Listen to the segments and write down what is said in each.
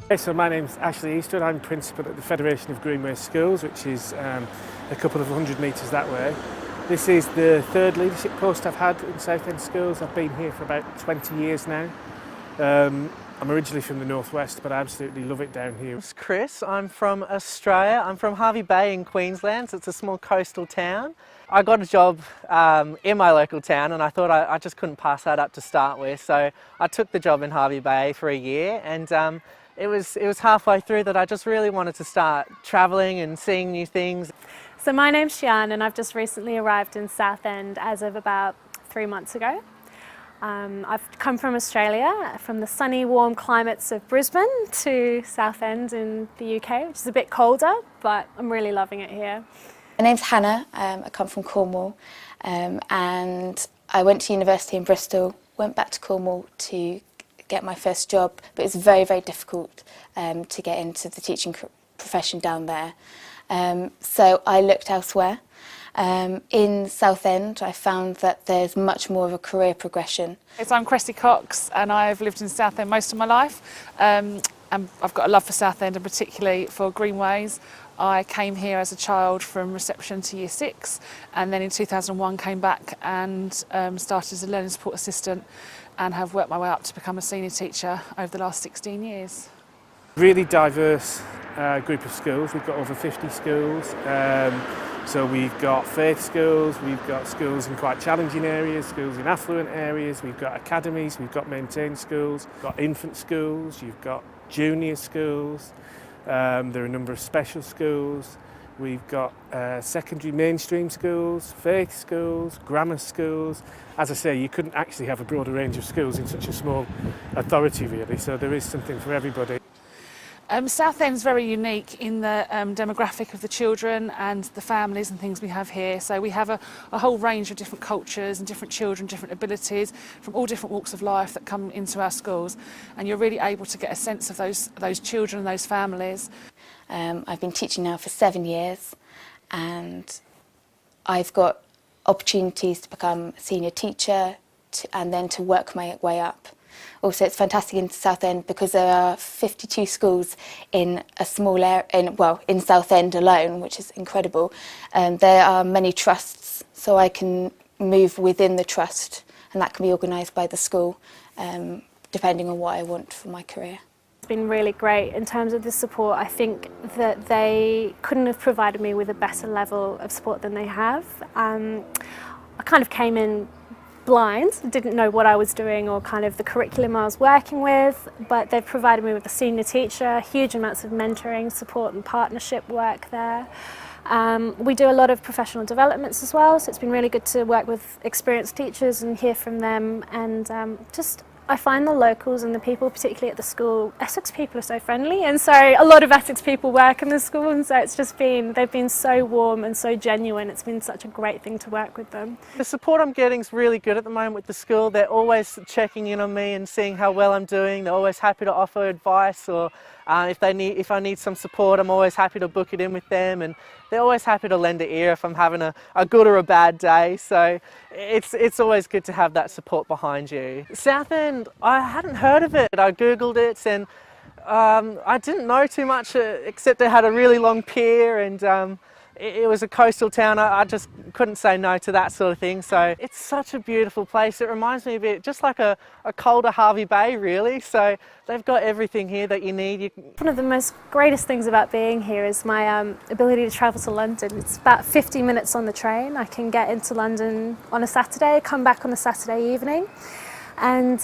Hey, so my name's Ashley Eastwood. I'm principal at the Federation of Greenway Schools, which is a couple of 100 metres that way. This is the third leadership post I've had in Southend schools. I've been here for about 20 years now. I'm originally from the northwest, but I absolutely love it down here. It's Chris. I'm from Australia. I'm from Hervey Bay in Queensland, so it's a small coastal town. I got a job in my local town, and I thought I just couldn't pass that up to start with, so I took the job in Hervey Bay for a year, and it was halfway through that I just really wanted to start travelling and seeing new things. So my name's Shian, and I've just recently arrived in Southend as of about 3 months ago. I've come from Australia, from the sunny, warm climates of Brisbane to Southend in the UK, which is a bit colder, but I'm really loving it here. My name's Hannah. I come from Cornwall, and I went to university in Bristol, went back to Cornwall to get my first job, but it's very, very difficult to get into the teaching profession down there. So I looked elsewhere. In Southend, I found that there's much more of a career progression. So I'm Cressy Cox, and I've lived in Southend most of my life. And I've got a love for Southend, and particularly for Greenways. I came here as a child from reception to year 6, and then in 2001 came back and started as a learning support assistant, and have worked my way up to become a senior teacher over the last 16 years. Really diverse group of schools. We've got over 50 schools. So we've got faith schools, we've got schools in quite challenging areas, schools in affluent areas, we've got academies, we've got maintained schools, we've got infant schools, you've got junior schools, there are a number of special schools, we've got secondary mainstream schools, faith schools, grammar schools. As I say, you couldn't actually have a broader range of schools in such a small authority really, so there is something for everybody. Southend's very unique in the demographic of the children and the families and things we have here. So we have a whole range of different cultures and different children, different abilities from all different walks of life that come into our schools, and you're really able to get a sense of those children and those families. I've been teaching now for 7 years, and I've got opportunities to become a senior teacher and then to work my way up. Also, it's fantastic in Southend because there are 52 schools in a small area, in Southend alone, which is incredible. There are many trusts, so I can move within the trust, and that can be organised by the school, depending on what I want for my career. It's been really great in terms of the support. I think that they couldn't have provided me with a better level of support than they have. I kind of came in blind, didn't know what I was doing or kind of the curriculum I was working with, but they've provided me with a senior teacher, huge amounts of mentoring, support and partnership work there. We do a lot of professional developments as well, so it's been really good to work with experienced teachers and hear from them, and I find the locals and the people, particularly at the school, Essex people are so friendly, and so a lot of Essex people work in the school, and so they've been so warm and so genuine. It's been such a great thing to work with them. The support I'm getting is really good at the moment with the school. They're always checking in on me and seeing how well I'm doing. They're always happy to offer advice, or if I need some support, I'm always happy to book it in with them, and they're always happy to lend an ear if I'm having a good or a bad day. So it's always good to have that support behind you. Southend, I hadn't heard of it. I googled it, and I didn't know too much except it had a really long pier, and it was a coastal town. I just couldn't say no to that sort of thing. So it's such a beautiful place. It reminds me a bit just like a colder Hervey Bay really. So they've got everything here that you need. One of the most greatest things about being here is my ability to travel to London. It's about 50 minutes on the train. I can get into London on a Saturday, come back on a Saturday evening. And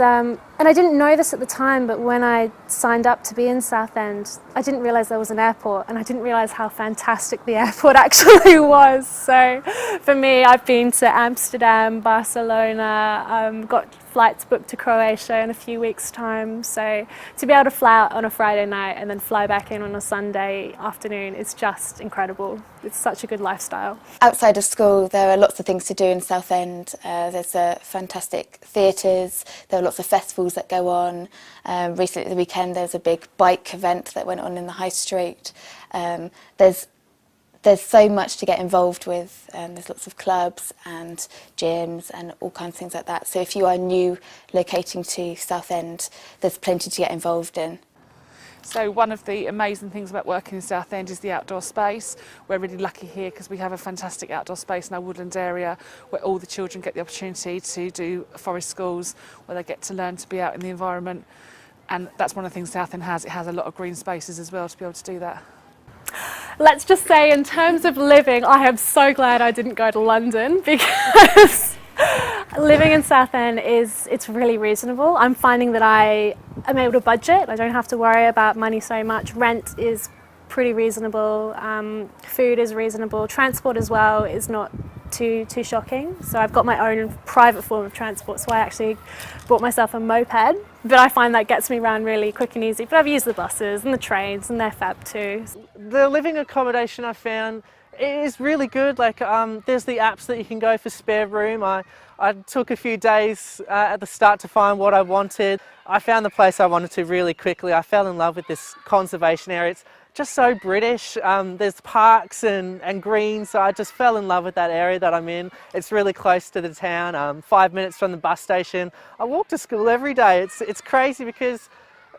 I didn't know this at the time, but when I signed up to be in Southend, I didn't realise there was an airport, and I didn't realise how fantastic the airport actually was. So for me, I've been to Amsterdam, Barcelona, got flights booked to Croatia in a few weeks' time. So to be able to fly out on a Friday night and then fly back in on a Sunday afternoon is just incredible. It's such a good lifestyle. Outside of school, there are lots of things to do in Southend. There's fantastic theatres, there are lots of festivals that go on. Recently at the weekend there was a big bike event that went on in the High Street. There's so much to get involved with. There's lots of clubs and gyms and all kinds of things like that. So if you are new locating to Southend, there's plenty to get involved in. So one of the amazing things about working in Southend is the outdoor space. We're really lucky here because we have a fantastic outdoor space in our woodland area where all the children get the opportunity to do forest schools where they get to learn to be out in the environment. And that's one of the things Southend has. It has a lot of green spaces as well to be able to do that. Let's just say in terms of living, I am so glad I didn't go to London because living in Southend it's really reasonable. I'm finding that I am able to budget. I don't have to worry about money so much. Rent is pretty reasonable. Food is reasonable. Transport as well is not too shocking. So I've got my own private form of transport. So I actually bought myself a moped, but I find that gets me around really quick and easy. But I've used the buses and the trains, and they're fab too. The living accommodation I found is really good. Like there's the apps that you can go for spare room. I took a few days at the start to find what I wanted. I found the place I wanted to really quickly. I fell in love with this conservation area. It's just so British. There's parks and greens, so I just fell in love with that area that I'm in. It's really close to the town, 5 minutes from the bus station. I walk to school every day. It's crazy because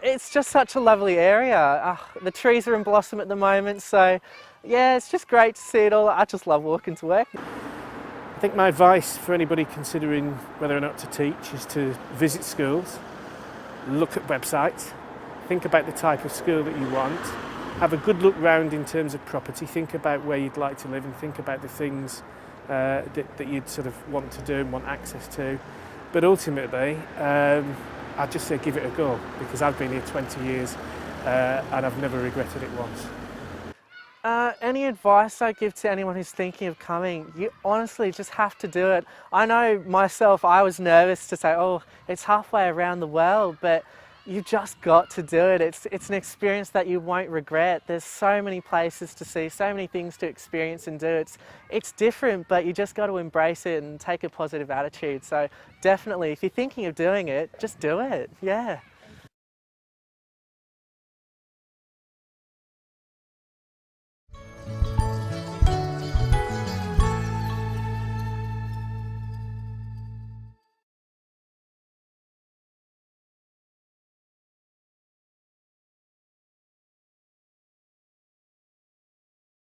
it's just such a lovely area. The trees are in blossom at the moment, so yeah, it's just great to see it all. I just love walking to work. I think my advice for anybody considering whether or not to teach is to visit schools, look at websites, think about the type of school that you want, have a good look round in terms of property, think about where you'd like to live and think about the things that you'd sort of want to do and want access to. But ultimately, I'd just say give it a go, because I've been here 20 years and I've never regretted it once. Any advice I give to anyone who's thinking of coming, you honestly just have to do it. I know myself, I was nervous to say, oh, it's halfway around the world, but you've just got to do it. It's an experience that you won't regret. There's so many places to see, so many things to experience and do. It's different, but you just got to embrace it and take a positive attitude. So definitely, if you're thinking of doing it, just do it, yeah.